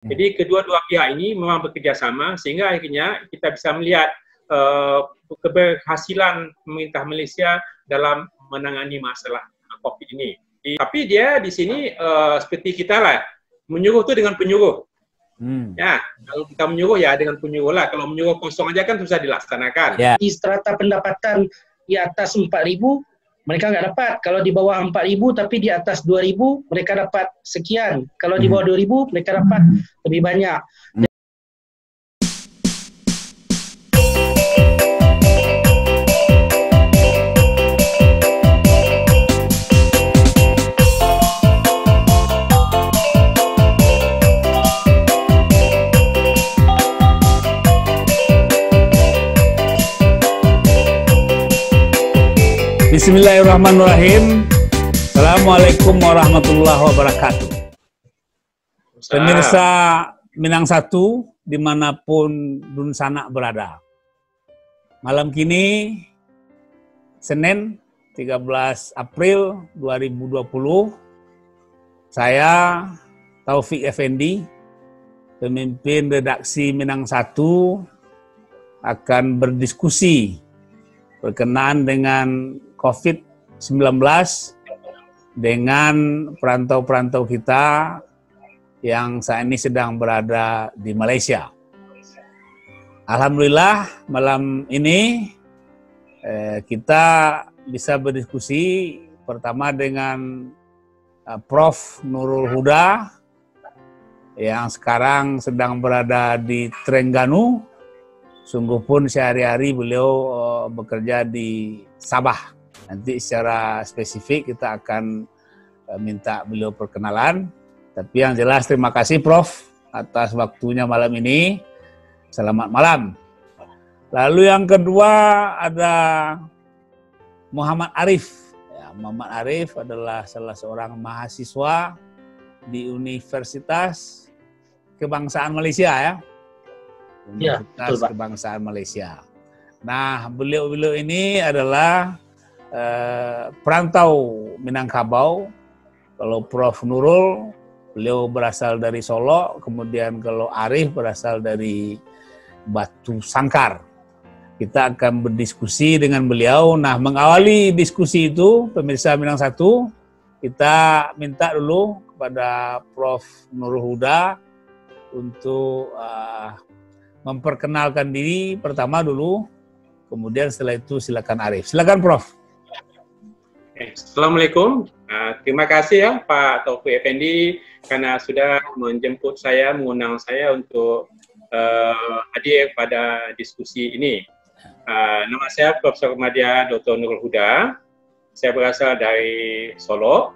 Jadi kedua-dua pihak ini memang bekerja sama sehingga akhirnya kita bisa melihat keberhasilan pemerintah Malaysia dalam menangani masalah COVID ini. Tapi dia di sini seperti kita lah, menyuruh tu dengan penyuruh. Ya, kalau kita menyuruh ya dengan penyuruh lah. Kalau menyuruh kosong aja kan susah dilaksanakan. Di strata pendapatan di atas 4.000 mereka nggak dapat. Kalau di bawah 4.000 tapi di atas 2.000 mereka dapat sekian. Kalau di bawah 2.000 mereka dapat lebih banyak. Bismillahirrahmanirrahim. Assalamualaikum warahmatullahi wabarakatuh. Pemirsa Minang Satu dimanapun Dun Sanak berada. Malam kini Senin 13 April 2020, saya Taufik Effendi, pemimpin redaksi Minang Satu, akan berdiskusi berkenaan dengan COVID-19 dengan perantau-perantau kita yang saat ini sedang berada di Malaysia. Alhamdulillah malam ini kita bisa berdiskusi pertama dengan Prof. Nurul Huda yang sekarang sedang berada di Terengganu. Sungguh pun sehari-hari beliau bekerja di Sabah. Nanti secara spesifik kita akan minta beliau perkenalan. Tapi yang jelas terima kasih Prof atas waktunya malam ini. Selamat malam. Lalu yang kedua ada Muhammad Arif. Ya, Muhammad Arif adalah salah seorang mahasiswa di Universitas Kebangsaan Malaysia ya. Universitas Kebangsaan Malaysia. Nah, beliau ini adalah perantau Minangkabau. Kalau Prof. Nurul, beliau berasal dari Solo, kemudian kalau Arif berasal dari Batu Sangkar. Kita akan berdiskusi dengan beliau. Nah, mengawali diskusi itu, pemirsa Minang Satu, kita minta dulu kepada Prof. Nurul Huda untuk memperkenalkan diri pertama dulu, kemudian setelah itu silakan Arif. Silakan Prof. Assalamualaikum. Terima kasih ya Pak Taufik Effendi karena sudah menjemput saya, mengundang saya untuk hadir pada diskusi ini. Nama saya Profesor Madya Dr. Nurul Huda. Saya berasal dari Solo.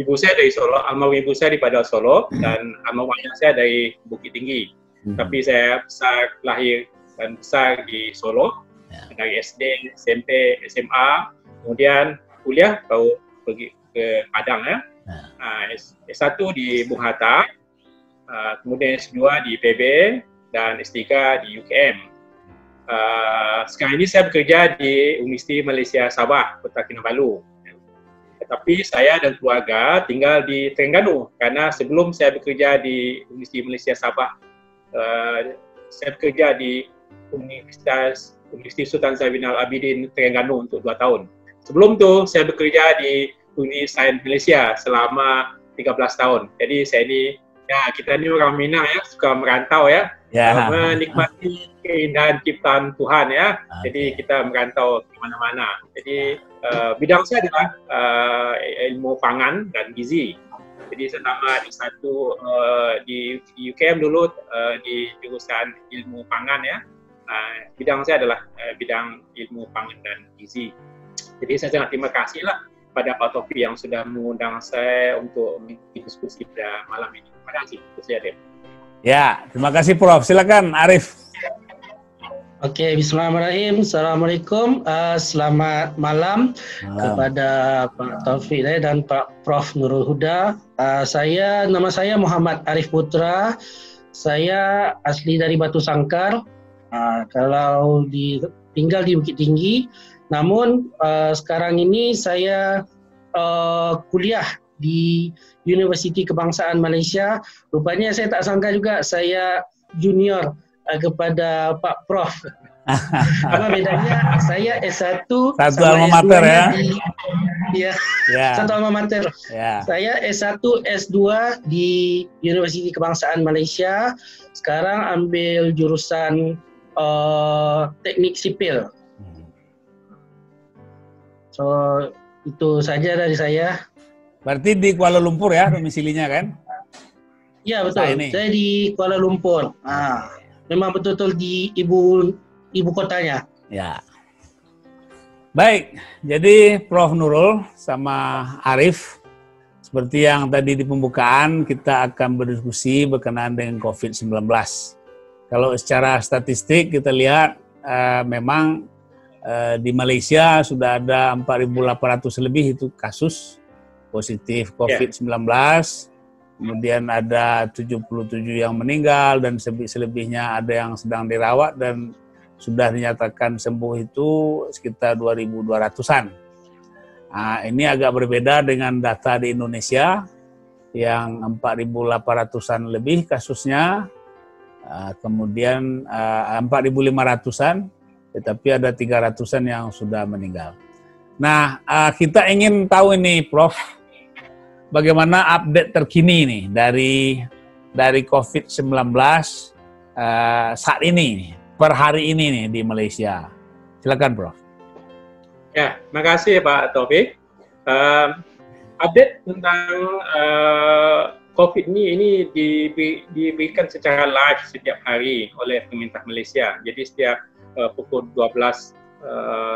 Ibu saya dari Solo, almarhum ibu saya daripada Solo dan almarhum ayah saya dari Bukit Tinggi. Tapi saya besar, lahir dan besar di Solo, dari SD, SMP, SMA, kemudian kuliah baru pergi ke Padang ya. S1 di Bung Hatta, kemudian S2 di PB dan S3 di UKM. Sekarang ini saya bekerja di Universiti Malaysia Sabah, Kota Kinabalu. Tetapi saya dan keluarga tinggal di Terengganu karena sebelum saya bekerja di Universiti Malaysia Sabah, saya bekerja di Universiti Sultan Zainuddin Abidin Terengganu untuk 2 tahun. Sebelum tu saya bekerja di Universiti Sains Malaysia selama 13 tahun. Jadi saya ni, ya kita ni orang Minang ya, suka merantau ya, menikmati keindahan ciptaan Tuhan ya. Jadi kita merantau ke mana-mana. Jadi bidang saya adalah ilmu pangan dan gizi. Jadi saya tamat di UKM dulu di jurusan ilmu pangan ya. Bidang saya adalah bidang ilmu pangan dan gizi. Jadi saya sangat terima kasih lah pada Pak Taufik yang sudah mengundang saya untuk berdiskusi pada malam ini. Terima kasih. Ya, terima kasih Prof. Silakan Arif. Oke, bismillahirrahmanirrahim. Assalamualaikum. Selamat malam kepada Pak Taufik dan Pak Prof. Nurul Huda. Nama saya Muhammad Arif Putra. Saya asli dari Batu Sangkar. Kalau tinggal di Bukit Tinggi. Namun sekarang ini saya kuliah di Universiti Kebangsaan Malaysia. Rupanya saya tak sangka juga saya junior kepada Pak Prof. Apa bedanya? Saya S1 satu sama alma mater ya. Satu alma mater. Saya S1, S2 di Universiti Kebangsaan Malaysia. Sekarang ambil jurusan teknik sipil. So itu saja dari saya. Berarti di Kuala Lumpur ya domisilinya kan? Ya betul. Saya di Kuala Lumpur. Memang betul-betul di ibu kotanya. Ya. Baik, jadi Prof Nurul sama Arif, seperti yang tadi di pembukaan, kita akan berdiskusi berkenaan dengan COVID-19. Kalau secara statistik kita lihat memang di Malaysia sudah ada 4.800 lebih itu kasus positif COVID-19. Kemudian ada 77 yang meninggal dan selebihnya ada yang sedang dirawat dan sudah dinyatakan sembuh itu sekitar 2.200-an. Nah, ini agak berbeda dengan data di Indonesia yang 4.800-an lebih kasusnya, kemudian 4.500-an, tetapi ada 300-an yang sudah meninggal. Nah, kita ingin tahu ini, Prof, bagaimana update terkini nih dari COVID-19 saat ini, per hari ini nih di Malaysia. Silakan, Prof. Ya, makasih Pak Taufik. Update tentang COVID ini diberikan secara live setiap hari oleh pemerintah Malaysia. Jadi setiap pukul 12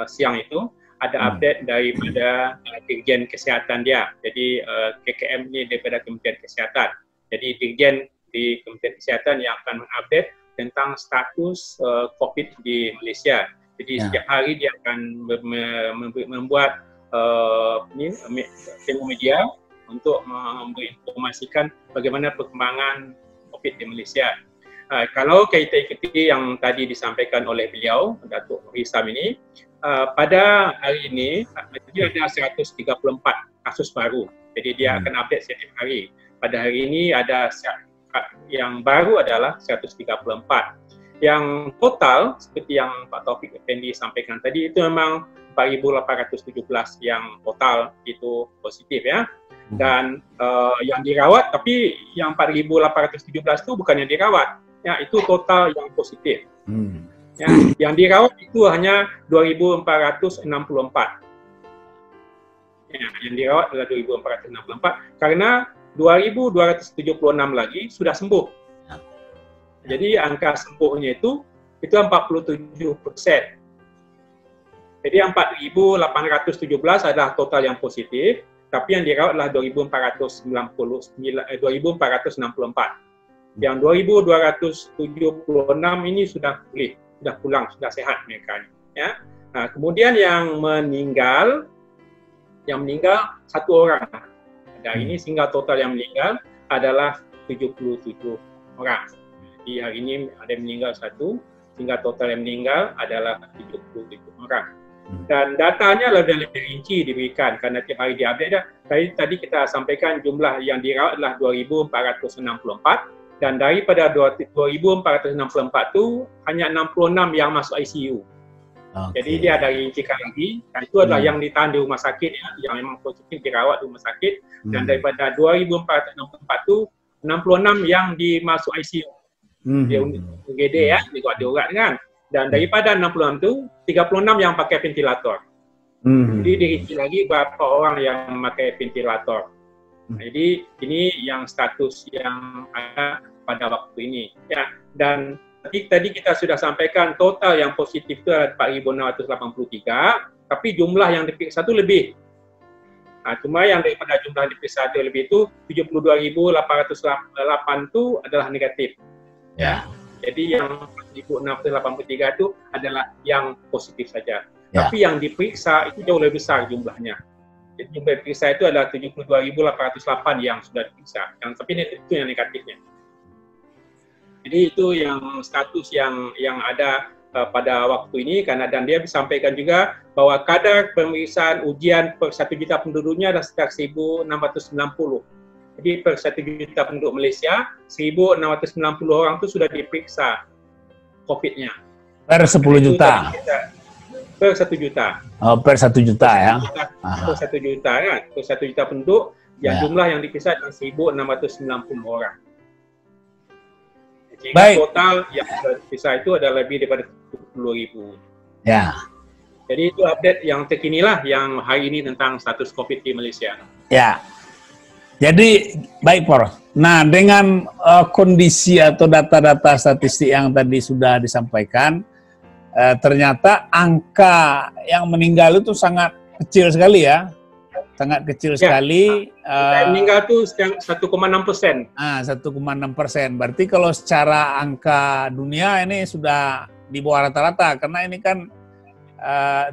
siang itu ada update daripada Dirjen Kesihatan dia. Jadi KKM ini daripada Kementerian Kesihatan. Jadi Dirjen di Kementerian Kesihatan yang akan mengupdate tentang status COVID di Malaysia. Jadi setiap hari dia akan membuat media untuk menginformasikan bagaimana perkembangan COVID di Malaysia. Kalau kita ikuti yang tadi disampaikan oleh beliau, Datuk Hisam ini, pada hari ini dia ada 134 kasus baru. Jadi dia akan update setiap hari. Pada hari ini ada yang baru adalah 134. Yang total seperti yang Pak Taufik Effendi sampaikan tadi itu memang 4.817 yang total itu positif ya. Dan yang dirawat, tapi yang 4.817 itu bukan yang dirawat. Ya, itu total yang positif. Ya, yang dirawat itu hanya 2.464. Ya, yang dirawat adalah 2.464 karena 2.276 lagi sudah sembuh. Jadi angka sembuhnya itu 47%. Jadi 4.817 adalah total yang positif, tapi yang dirawat adalah 2.464. Yang 2.276 ini sudah pulih, sudah pulang, sudah sehat mereka. Ya. Nah, kemudian yang meninggal satu orang. Hari ini sehingga total yang meninggal adalah 77 orang. Jadi hari ini ada yang meninggal satu, sehingga total yang meninggal adalah 77 orang. Dan datanya lebih rinci diberikan karena tiap hari diupdate. Tadi kita sampaikan jumlah yang dirawat adalah 2.464 dan daripada 2.464 itu hanya 66 yang masuk ICU. Jadi dia ada rincikan lagi, dan itu adalah yang ditahan di rumah sakit ya, yang memang positif dirawat di rumah sakit. Dan daripada 2.464 itu 66 yang dimasuk ICU. Dia UGD ya, diurat kan. Dan daripada 66 itu 36 yang pakai ventilator. Jadi dirinci lagi berapa orang yang memakai ventilator. Jadi ini yang status yang ada pada waktu ini ya. Dan tadi kita sudah sampaikan total yang positif itu ada 4.683, tapi jumlah yang diperiksa itu lebih. Nah, cuma yang daripada jumlah yang diperiksa itu lebih itu 72.808 itu adalah negatif. Ya. Jadi yang 4.683 itu adalah yang positif saja. Ya. Tapi yang diperiksa itu jauh lebih besar jumlahnya. Jadi jumlah diperiksa itu adalah 72.808 yang sudah diperiksa. Tapi itu yang negatifnya. Jadi itu yang status yang ada pada waktu ini, dan dia disampaikan juga bahwa kadar pemeriksaan ujian per 1 juta penduduknya adalah sekitar 1.690. Jadi per 1 juta penduduk Malaysia, 1.690 orang itu sudah diperiksa COVID-nya. Per 10 juta? Per 1 juta. Oh, per 1 juta ya? Per 1 juta kan? Per 1 juta penduduk, jumlah yang diperiksa adalah 1.690 orang. Sehingga total yang diperiksa itu adalah lebih daripada 70.000. Ya. Jadi itu update yang terkinilah yang hari ini tentang status COVID di Malaysia. Ya. Jadi baik Prof. Nah, dengan kondisi atau data-data statistik yang tadi sudah disampaikan, ternyata angka yang meninggal itu sangat kecil sekali ya. Sangat kecil sekali. Meninggal itu 1,6%. 1,6%. Berarti kalau secara angka dunia ini sudah di bawah rata-rata, karena ini kan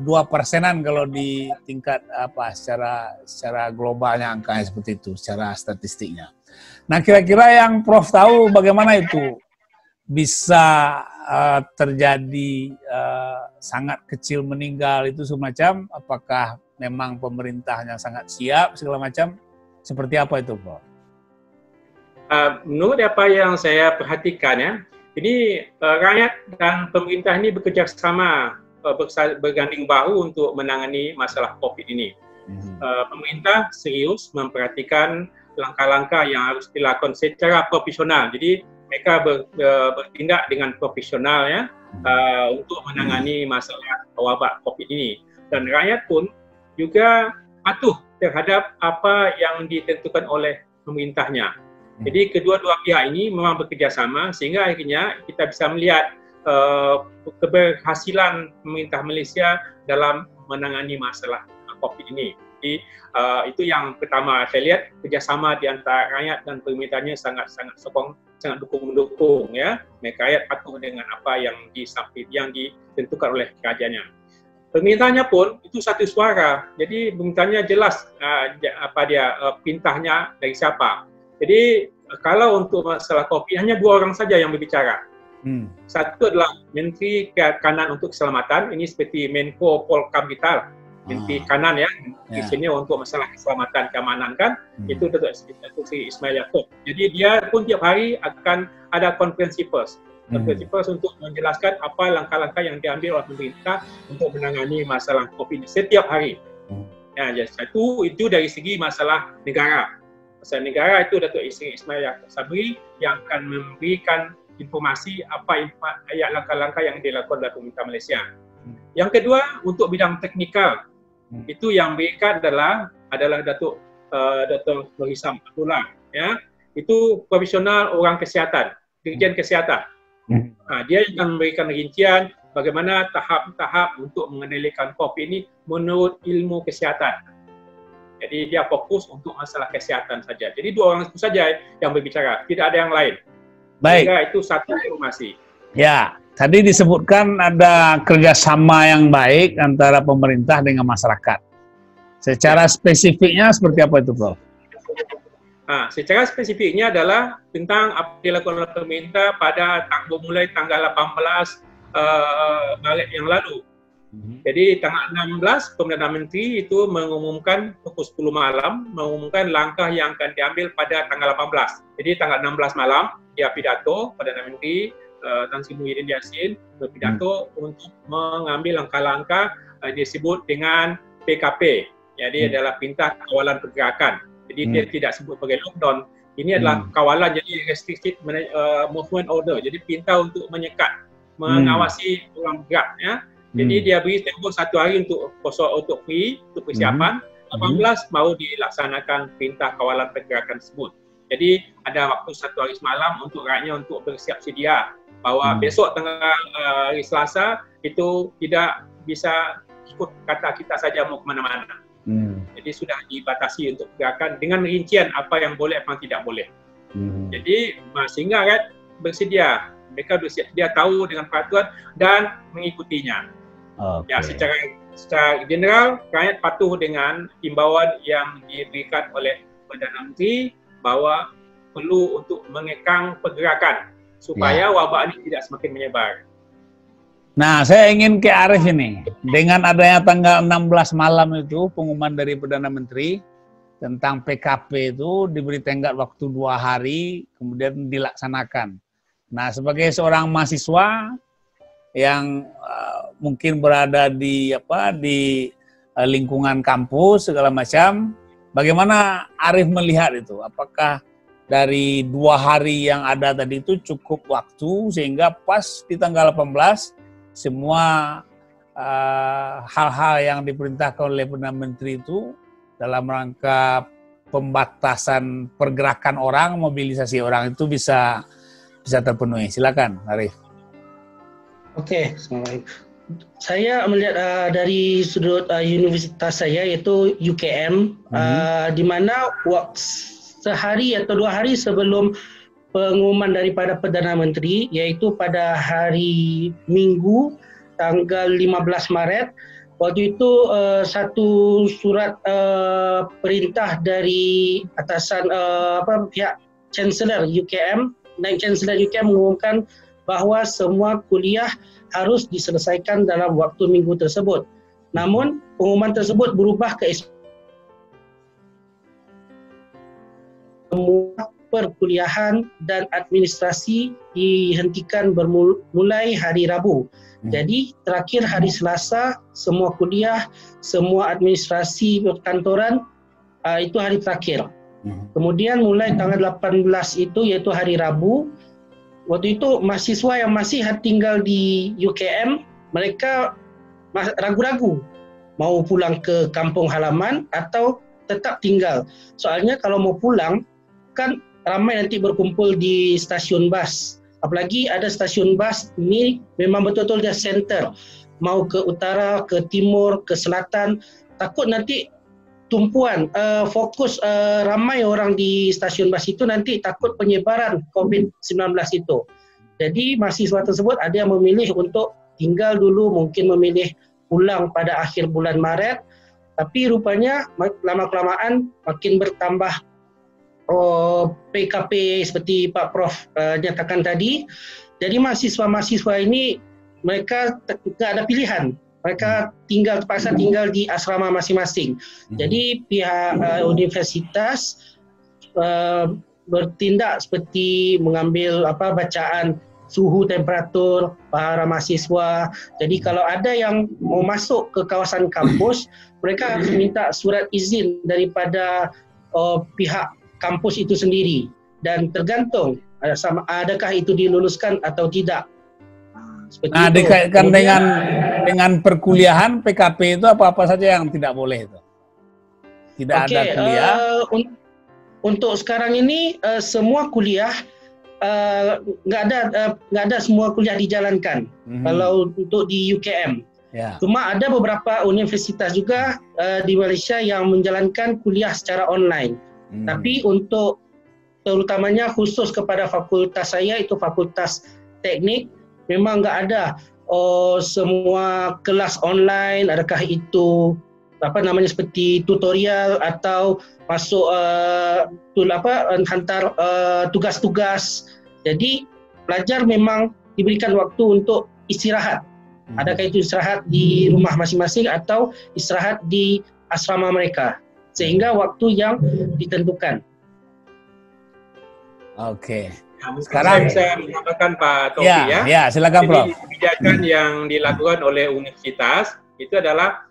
2%-an kalau di tingkat secara globalnya angkanya seperti itu, secara statistiknya. Nah, kira-kira yang Prof tahu bagaimana itu bisa terjadi sangat kecil meninggal itu semacam, apakah memang pemerintahnya sangat siap segala macam, seperti apa itu Prof? Menurut apa yang saya perhatikan ya, ini rakyat dan pemerintah ini bekerja sama, berganding bahu untuk menangani masalah COVID ini. Pemerintah serius memperhatikan langkah-langkah yang harus dilakukan secara profesional. Jadi mereka bertindak dengan profesional ya untuk menangani masalah wabak COVID ini. Dan rakyat pun juga patuh terhadap apa yang ditentukan oleh pemerintahnya. Jadi kedua-dua pihak ini memang bekerja sama sehingga akhirnya kita bisa melihat keberhasilan pemerintah Malaysia dalam menangani masalah COVID ini. Jadi itu yang pertama saya lihat, kerjasama di antara rakyat dan pemerintahnya sangat dukung-mendukung ya. Mereka rakyat patuh dengan apa yang ditentukan oleh kerajaannya. Pemerintahnya pun itu satu suara. Jadi pemerintahnya jelas perintahnya dari siapa. Jadi kalau untuk masalah COVID hanya 2 orang saja yang berbicara. Satu adalah Menteri Kanan untuk Keselamatan, ini seperti Menko Polkam kita, Menteri Kanan ya, di sini untuk masalah keselamatan keamanan kan, itu Datuk Seri Ismail Yaakob. Jadi dia pun tiap hari akan ada konferensi pers untuk menjelaskan apa langkah-langkah yang diambil oleh pemerintah untuk menangani masalah COVID setiap hari. Ya, satu itu dari segi masalah negara. Masalah negara itu Datuk Seri Ismail Yaakob Sabri yang akan memberikan informasi apa langkah-langkah yang dilakukan oleh pemerintah Malaysia. Yang kedua untuk bidang teknikal itu yang berikan adalah Dr. Nur Hisam Abdullah ya, itu profesional orang kesihatan, dirjen kesihatan. Dia akan memberikan rincian bagaimana tahap-tahap untuk mengendalikan COVID ini menurut ilmu kesihatan. Jadi dia fokus untuk masalah kesihatan saja. Jadi 2 orang itu saja yang berbicara, tidak ada yang lain. Baik. Sehingga itu satu informasi. Ya, tadi disebutkan ada kerjasama yang baik antara pemerintah dengan masyarakat. Secara spesifiknya seperti apa itu, Prof? Secara spesifiknya adalah tentang apa yang dilakukan oleh pemerintah pada mulai tanggal 18 Maret yang lalu. Jadi tanggal 16 Perdana Menteri itu mengumumkan pukul 10 malam, mengumumkan langkah yang akan diambil pada tanggal 18. Jadi tanggal 16 malam dia pidato, Perdana Menteri Tan Sri Muhyiddin Yassin berpidato untuk mengambil langkah-langkah disebut dengan PKP. Jadi adalah Perintah Kawalan Pergerakan. Jadi dia tidak sebut sebagai lockdown. Ini adalah kawalan, jadi restricted movement order. Jadi perintah untuk menyekat, mengawasi orang bergerak ya. Jadi dia beri tempoh 1 hari untuk free, untuk persiapan. 18 baru dilaksanakan Perintah Kawalan Pergerakan tersebut. Jadi ada waktu 1 hari semalam untuk rakyatnya untuk bersiap sedia bahwa besok tanggal hari Selasa itu tidak bisa ikut kata kita saja mau kemana-mana. Jadi sudah dibatasi untuk pergerakan dengan rincian apa yang boleh, apa yang tidak boleh. Jadi sehingga rakyat bersedia, mereka bersedia, dia tahu dengan peraturan dan mengikutinya. Ya, secara general rakyat patuh dengan himbauan yang diberikan oleh Perdana Menteri bahwa perlu untuk mengekang pergerakan supaya wabak ini tidak semakin menyebar. Nah, saya ingin ke Arif ini. Dengan adanya tanggal 16 malam itu, pengumuman dari Perdana Menteri tentang PKP itu diberi tenggat waktu 2 hari, kemudian dilaksanakan. Nah, sebagai seorang mahasiswa yang mungkin berada di lingkungan kampus segala macam, bagaimana Arif melihat itu? Apakah dari 2 hari yang ada tadi itu cukup waktu sehingga pas di tanggal 18 semua hal-hal yang diperintahkan oleh Perdana Menteri itu dalam rangka pembatasan pergerakan orang, mobilisasi orang itu bisa terpenuhi. Silakan, Arif. Oke, saya melihat dari sudut universitas saya yaitu UKM, di mana sehari atau 2 hari sebelum pengumuman daripada Perdana Menteri, yaitu pada hari Minggu tanggal 15 Maret, waktu itu satu surat perintah dari atasan pihak Chancellor UKM, dan Chancellor UKM mengumumkan bahawa semua kuliah harus diselesaikan dalam waktu minggu tersebut. Namun pengumuman tersebut berubah ke semua perkuliahan dan administrasi dihentikan bermulai hari Rabu. Jadi terakhir hari Selasa, semua kuliah, semua administrasi perkantoran itu hari terakhir. Kemudian mulai tanggal 18 itu yaitu hari Rabu, waktu itu mahasiswa yang masih tinggal di UKM, mereka ragu-ragu mau pulang ke kampung halaman atau tetap tinggal. Soalnya kalau mau pulang kan ramai nanti berkumpul di stasiun bas. Apalagi ada stasiun bas ini memang betul-betul dia center. Mau ke utara, ke timur, ke selatan. Takut nanti tumpuan, fokus ramai orang di stasiun bas itu nanti takut penyebaran COVID-19 itu. Jadi mahasiswa tersebut ada yang memilih untuk tinggal dulu, mungkin memilih pulang pada akhir bulan Maret. Tapi rupanya lama-kelamaan makin bertambah PKP seperti Pak Prof nyatakan tadi. Jadi mahasiswa-mahasiswa ini mereka tidak ada pilihan. Mereka terpaksa tinggal di asrama masing-masing. Jadi pihak universitas bertindak seperti mengambil bacaan suhu temperatur para mahasiswa. Jadi kalau ada yang mau masuk ke kawasan kampus, mereka harus minta surat izin daripada pihak kampus itu sendiri, dan tergantung adakah itu diluluskan atau tidak. Nah, dikaitkan dengan perkuliahan, PKP itu apa-apa saja yang tidak boleh itu? Tidak ada kuliah? Untuk sekarang ini semua kuliah nggak ada semua kuliah dijalankan. Kalau untuk di UKM, cuma ada beberapa universitas juga di Malaysia yang menjalankan kuliah secara online. Tapi untuk terutamanya khusus kepada fakultas saya, itu fakultas teknik, memang nggak ada semua kelas online. Adakah itu seperti tutorial atau masuk hantar tugas-tugas. Jadi pelajar memang diberikan waktu untuk istirahat. Adakah itu istirahat di rumah masing-masing atau istirahat di asrama mereka, sehingga waktu yang ditentukan. Oke. Sekarang saya menambahkan Pak Taufik ya. Silakan Prof. Jadi kebijakan yang dilakukan oleh universitas itu adalah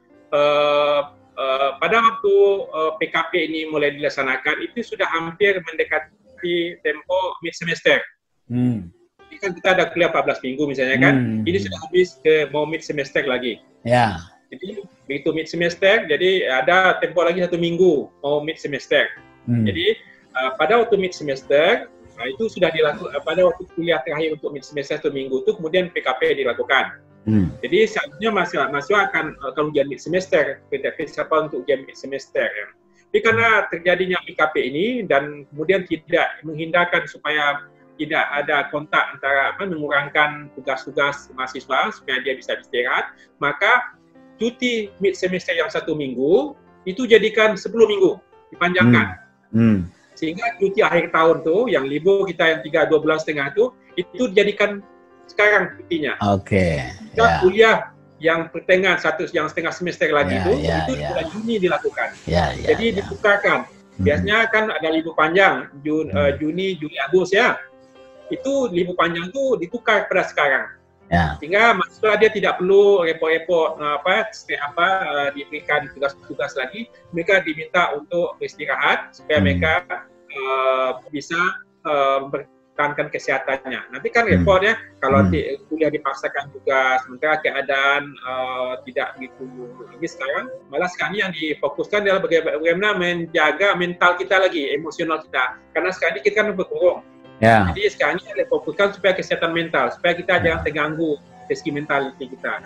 pada waktu PKP ini mulai dilaksanakan itu sudah hampir mendekati tempo mid semester. Jadi kan kita ada kuliah 14 minggu misalnya kan, ini sudah habis ke mau mid semester lagi. Ya. Jadi begitu mid semester, jadi ada tempo lagi 1 minggu mau mid semester. Jadi pada waktu mid semester itu sudah dilakukan, pada waktu kuliah terakhir untuk mid semester 1 minggu itu kemudian PKP dilakukan. Jadi seharusnya mahasiswa akan ujian mid semester, persiapan untuk ujian mid semester. Tapi karena terjadinya PKP ini dan kemudian tidak menghindarkan supaya tidak ada kontak antara mengurangkan tugas-tugas mahasiswa supaya dia bisa istirahat, maka cuti mid semester yang 1 minggu itu jadikan 10 minggu, dipanjangkan. Sehingga cuti akhir tahun tuh yang libur kita yang 2 bulan setengah itu dijadikan sekarang cutinya. Oke. Kuliah yang pertengahan yang setengah semester lagi itu bulan Juni dilakukan. Jadi ditukarkan. Biasanya kan ada libur panjang Juni, Juli, Agustus ya. Itu libur panjang itu ditukar pada sekarang. Sehingga mahasiswa dia tidak perlu repot-repot diberikan tugas-tugas lagi. Mereka diminta untuk beristirahat supaya mereka bisa mempertahankan kesehatannya. Nanti kan repotnya kalau kuliah dipaksakan juga sementara keadaan tidak begitu lagi sekarang. Malah sekarang yang difokuskan adalah bagaimana menjaga mental kita lagi, emosional kita. Karena sekarang ini kita kan berkurung. Jadi sekarang ini difokuskan supaya kesehatan mental, supaya kita jangan terganggu segi mentality kita.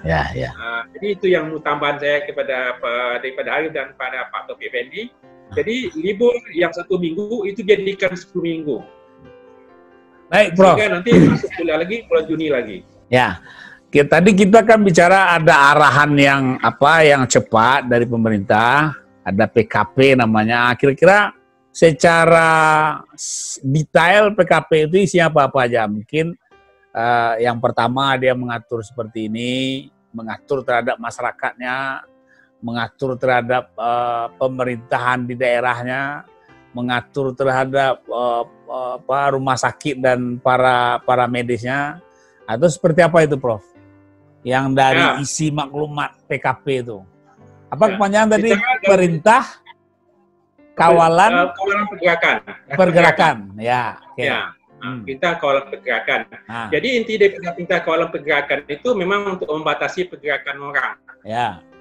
Jadi itu yang tambahan saya daripada Arif dan pada Pak Taufik Effendi. Jadi libur yang 1 minggu itu jadikan 10 minggu. Baik, Prof. Sehingga nanti masuk kuliah lagi bulan Juni lagi. Tadi kita kan bicara ada arahan yang cepat dari pemerintah, ada PKP namanya. Kira-kira secara detail PKP itu isinya apa aja? Mungkin yang pertama dia mengatur seperti ini, mengatur terhadap masyarakatnya, mengatur terhadap pemerintahan di daerahnya, mengatur terhadap rumah sakit dan para medisnya, atau seperti apa itu, Prof? Yang dari isi maklumat PKP itu. Apa kepanjangan tadi? Perintah Kawalan pergerakan. Perintah kawalan pergerakan. Jadi inti dari perintah kawalan pergerakan itu memang untuk membatasi pergerakan orang.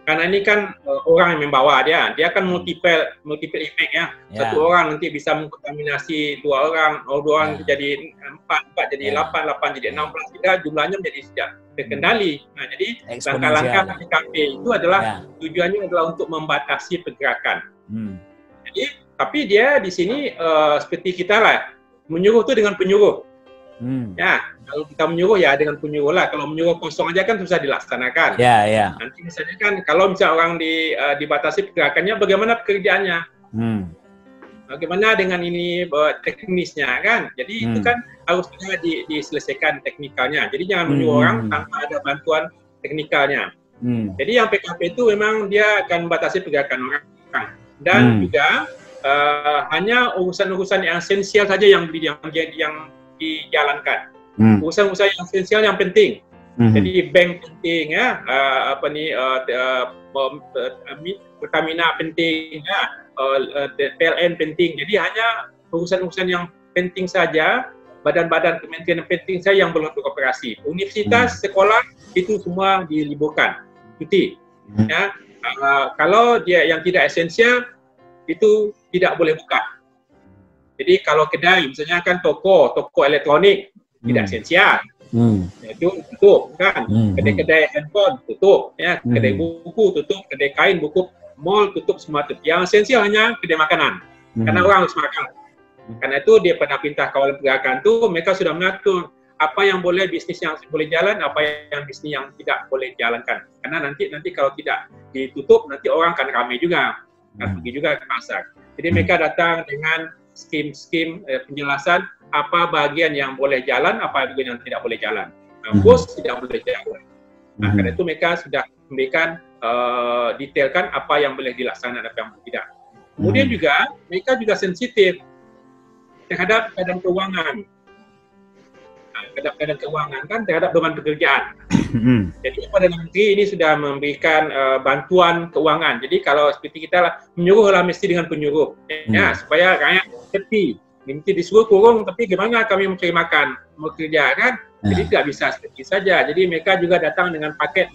Karena ini kan orang yang membawa dia kan multiple effect ya. Satu orang nanti bisa mengkontaminasi 2 orang, 2 orang jadi 4 jadi 8 jadi 16, tidak jumlahnya menjadi tidak terkendali. Nah, jadi langkah-langkah PKP itu adalah tujuannya adalah untuk membatasi pergerakan. Jadi, tapi dia di sini seperti kita lah, menyuruh itu dengan penyuruh. Kalau kita menyuruh ya dengan penyuruh lah. Kalau menyuruh kosong aja kan susah dilaksanakan. Nanti misalnya kan kalau misalnya orang dibatasi pergerakannya, bagaimana pekerjaannya? Bagaimana dengan ini teknisnya kan? Jadi itu kan harus diselesaikan teknikalnya. Jadi jangan menyuruh orang tanpa ada bantuan teknikalnya. Jadi yang PKP itu memang dia akan membatasi pergerakan orang. Dan juga hanya urusan-urusan yang esensial saja yang dijalankan. Urusan-urusan yang esensial yang penting. Jadi bank penting ya, Pertamina penting ya, PLN penting. Jadi hanya urusan-urusan yang penting saja, badan-badan kementerian penting saja yang belum beroperasi. Universitas, sekolah itu semua diliburkan, cuti. Ya. Kalau dia yang tidak esensial itu tidak boleh buka. Jadi kalau kedai, misalnya kan toko elektronik tidak esensial, itu tutup kan. Kedai-kedai handphone tutup, ya. Kedai buku tutup, kedai kain, buku, mall tutup, semua tutup. Yang esensial hanya kedai makanan, karena orang harus makan. Karena itu dia pada perintah kawalan pergerakan itu mereka sudah mengatur apa yang boleh bisnis yang boleh jalan, apa yang bisnis yang tidak boleh jalankan. Karena nanti kalau tidak ditutup, nanti orang akan ramai juga, akan pergi juga ke pasar. Jadi mereka datang dengan skim penjelasan apa bagian yang boleh jalan, apa bagian yang tidak boleh jalan. Bus tidak boleh jalan. Nah, karena itu mereka sudah memberikan detailkan apa yang boleh dilaksanakan, apa yang tidak. Kemudian juga mereka juga sensitif terhadap keadaan keuangan. Keadaan keuangan kan terhadap beban pekerjaan. Jadi Perdana Menteri ini sudah memberikan bantuan keuangan. Jadi kalau seperti kita lah menyuruh lah mesti dengan penyuruh, ya supaya rakyat sepi. Nanti disuruh kurung, tapi gimana kami mencari makan, mau kerja kan? Jadi tidak bisa seperti saja. Jadi mereka juga datang dengan paket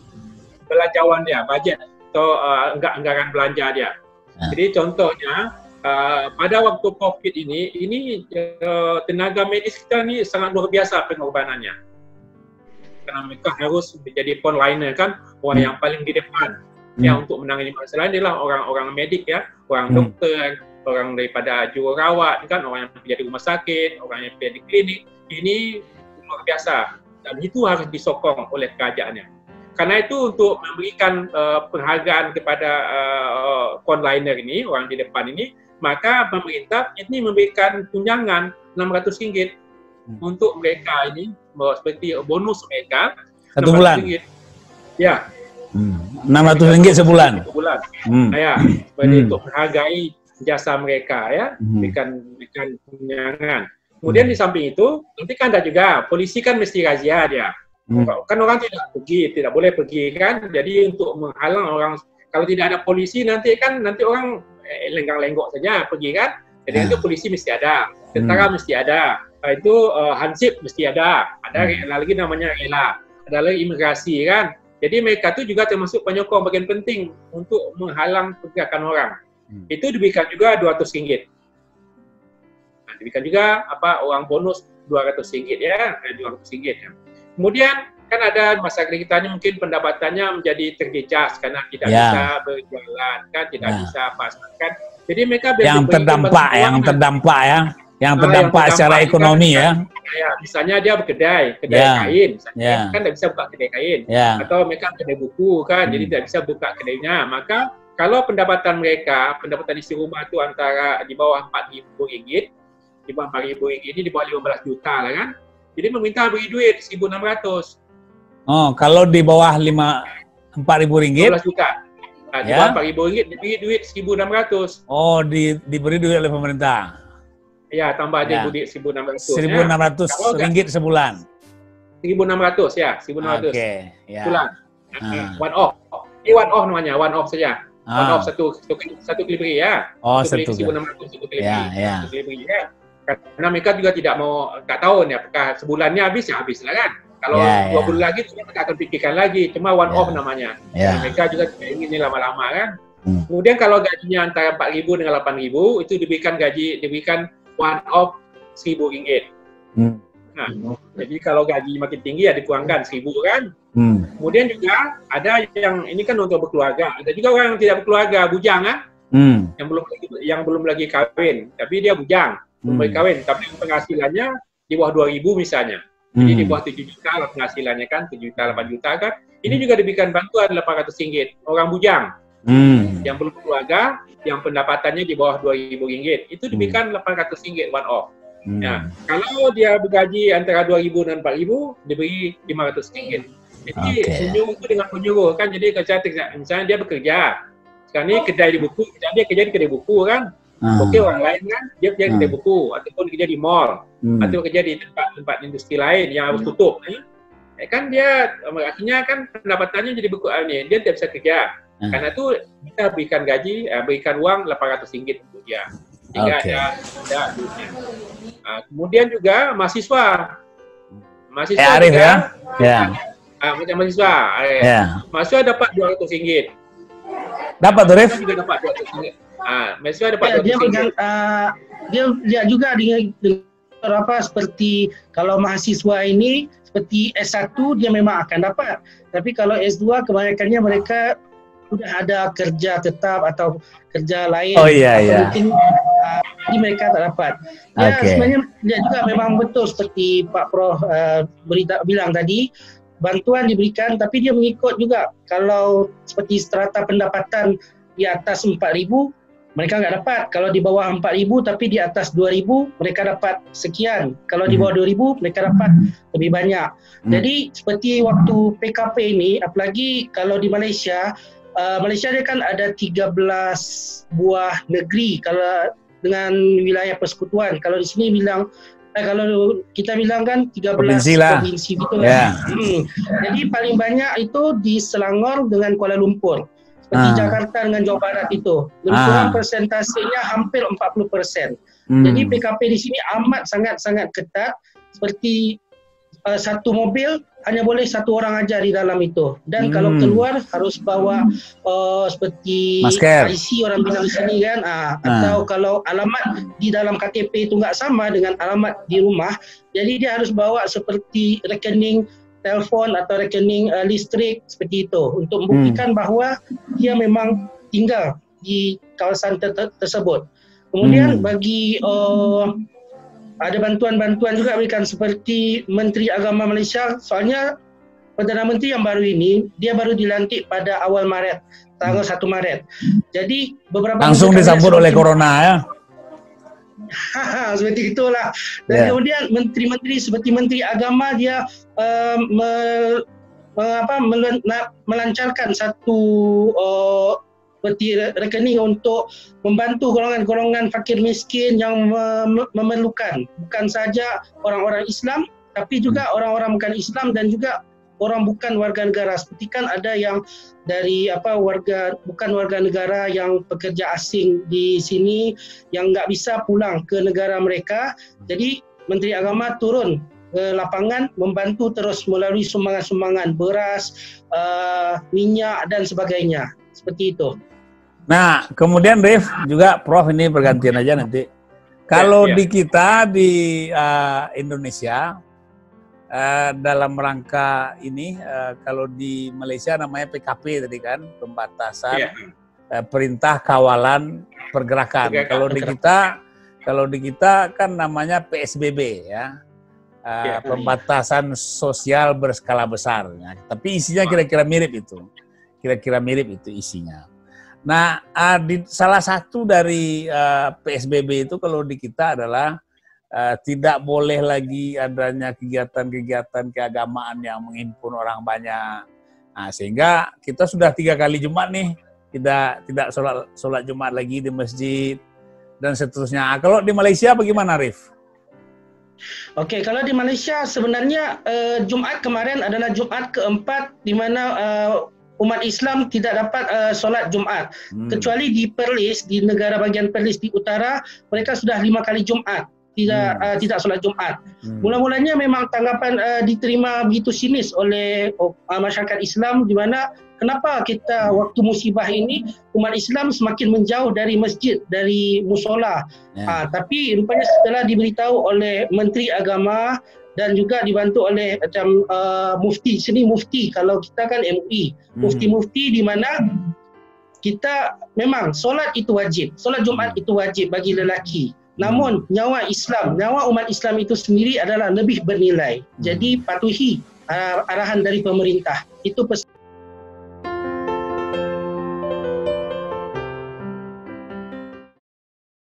belanjawan dia, budget atau anggaran belanja dia. Jadi contohnya pada waktu COVID ini tenaga medis kita ini sangat luar biasa pengorbanannya. Karena mereka harus menjadi frontliner kan, orang yang paling di depan ya untuk menangani masalah ini adalah orang-orang medik ya, orang dokter, orang daripada jururawat kan, orang yang bekerja di rumah sakit, orang yang bekerja di klinik. Ini luar biasa dan itu harus disokong oleh kerajaannya. Karena itu untuk memberikan penghargaan kepada frontliner ini, orang di depan ini, maka pemerintah ini memberikan tunjangan RM600 untuk mereka ini, seperti bonus mereka. 1 bulan? Ya. RM600 sebulan? Sebulan. Ya, seperti untuk menghargai jasa mereka ya, berikan tunjangan. Kemudian di samping itu, nanti kan ada juga, polisi kan mesti razia dia. Kan orang tidak boleh pergi kan, jadi untuk menghalang orang, kalau tidak ada polisi nanti orang lenggang-lenggok saja pergi kan, jadi itu polisi mesti ada, tentara mesti ada, itu hansip mesti ada lagi namanya rela, ada lagi imigrasi kan, jadi mereka itu juga termasuk penyokong bagian penting untuk menghalang pergerakan orang. Itu diberikan juga RM200. Diberikan juga uang bonus RM200 ya, RM200 ya. Kemudian kan ada masyarakat kita ini mungkin pendapatannya menjadi terjejas karena tidak bisa berjualan kan, tidak bisa pasarkan. Jadi mereka yang terdampak secara ekonomi kan, ya. Misalnya dia kedai kain, kan tidak bisa buka kedai kain, atau mereka kedai buku kan, jadi tidak bisa buka kedainya. Maka kalau pendapatan isi rumah itu antara di bawah RM4.000, di bawah RM4.000 ini di bawah 15 juta lah kan. Jadi meminta beri duit RM1.600. Oh, kalau di bawah RM4.000? 12 juta. Di bawah RM4.000 diberi duit RM1.600. Oh, diberi duit oleh pemerintah? Ya, tambah aja duit RM1.600. RM1.600 sebulan? RM1.600 ya, RM1.600. Oke, ya. Sebulan. One off. Ini one off namanya, one off saja. One off satu kali beri ya. Oh, satu kali RM1.600 satu kali beri ya. Karena mereka juga tak tahu nih apakah sebulannya habis lah kan. Kalau 2 bulan lagi mereka akan pikirkan lagi, cuma one off namanya. Mereka juga tidak ingin ini lama-lama kan. Kemudian kalau gajinya antara RM4.000 dengan RM8.000 itu diberikan one off RM1.000. Nah, jadi kalau gaji makin tinggi ya dikurangkan RM1.000 kan. Kemudian juga ada yang ini kan untuk berkeluarga, ada juga orang yang tidak berkeluarga, bujang kan, yang belum lagi kawin, tapi dia bujang. Belum kawin, tapi penghasilannya di bawah 2.000 misalnya. Jadi di bawah 7 juta lah penghasilannya kan, 7 juta, 8 juta kan. Ini juga diberikan bantuan RM800. Orang bujang yang belum keluarga, yang pendapatannya di bawah RM2.000, itu diberikan RM800 one off. Nah, kalau dia bergaji antara 2.000 dan 4.000, diberi RM500. Jadi senyum itu dengan penyuruh kan. Jadi misalnya dia bekerja, sekarang ini kedai di buku, dia kerja di kedai buku kan. Oke, orang lain kan, dia kerja di kedai buku, ataupun kerja di mall, atau kerja di tempat industri lain yang harus tutup. Kan dia, akhirnya kan pendapatannya jadi dia tidak bisa kerja. Karena itu kita berikan gaji, berikan uang RM800 untuk dia. Sehingga ada duitnya. Kemudian juga mahasiswa. Arif juga, macam mahasiswa. Mahasiswa dapat RM200. Dapat, Arif? Juga dapat RM200. Mahasiswa dapat dia juga dengan seperti kalau mahasiswa ini seperti S1 dia memang akan dapat, tapi kalau S2 kebanyakannya mereka sudah ada kerja tetap atau kerja lain. Mungkin jadi mereka tak dapat. Sebenarnya dia juga memang betul seperti Pak Prof bilang tadi, bantuan diberikan tapi dia mengikut juga. Kalau seperti strata pendapatan di atas 4.000 mereka nggak dapat. Kalau di bawah 4.000 tapi di atas 2.000 mereka dapat sekian. Kalau di bawah 2.000 mereka dapat lebih banyak. Jadi seperti waktu PKP ini, apalagi kalau di Malaysia, Malaysia dia kan ada 13 buah negeri kalau dengan wilayah persekutuan. Kalau di sini kalau kita bilang kan 13 provinsi gitu kan. Jadi paling banyak itu di Selangor dengan Kuala Lumpur. Seperti Jakarta dengan Jawa Barat itu. Lebih kurang persentasenya hampir 40%. Jadi PKP di sini amat sangat ketat. Seperti satu mobil hanya boleh satu orang aja di dalam itu. Dan kalau keluar harus bawa seperti masker. IC orang bilang di sini kan. Atau kalau alamat di dalam KTP itu nggak sama dengan alamat di rumah, jadi dia harus bawa seperti rekening telefon atau rekening listrik seperti itu untuk membuktikan bahwa dia memang tinggal di kawasan tersebut. Kemudian bagi ada bantuan-bantuan juga berikan seperti Menteri Agama Malaysia, soalnya Perdana Menteri yang baru ini dia baru dilantik pada awal Maret, tanggal 1 Maret. Jadi beberapa langsung disambut oleh corona ya. Seperti itulah. Dan kemudian menteri-menteri seperti Menteri Agama dia melancarkan satu peti rekening untuk membantu golongan-golongan fakir miskin yang memerlukan, bukan saja orang-orang Islam tapi juga orang-orang bukan Islam dan juga orang bukan warga negara. Seperti kan ada yang dari bukan warga negara yang pekerja asing di sini yang nggak bisa pulang ke negara mereka. Jadi Menteri Agama turun ke lapangan membantu terus melalui sumbangan-sumbangan beras, minyak dan sebagainya. Seperti itu. Nah, kemudian Rif juga Prof ini pergantian aja nanti. Kalau di kita di Indonesia dalam rangka ini, kalau di Malaysia namanya PKP tadi kan, pembatasan perintah kawalan pergerakan. Kalau di kita kan namanya PSBB ya, pembatasan sosial berskala besar. Ya. Tapi isinya kira-kira mirip itu isinya. Nah, salah satu dari PSBB itu kalau di kita adalah tidak boleh lagi adanya kegiatan-kegiatan keagamaan yang menghimpun orang banyak. Nah, sehingga kita sudah 3 kali Jumat nih, tidak sholat Jumat lagi di masjid dan seterusnya. Kalau di Malaysia bagaimana, Rif? Oke, kalau di Malaysia sebenarnya Jumat kemarin adalah Jumat keempat di mana umat Islam tidak dapat solat Jumat. Kecuali di Perlis, di negara bagian Perlis di utara, mereka sudah 5 kali Jumat tidak solat Jumat. Mula-mulanya memang tanggapan diterima begitu sinis oleh masyarakat Islam, di mana kenapa kita waktu musibah ini umat Islam semakin menjauh dari masjid, dari musola. Tapi rupanya setelah diberitahu oleh Menteri Agama dan juga dibantu oleh macam mufti, kalau kita kan MUI, mufti-mufti di mana kita memang solat itu wajib, solat Jumat itu wajib bagi lelaki. Namun nyawa umat Islam itu sendiri adalah lebih bernilai. Jadi patuhi arahan dari pemerintah. Itu pesan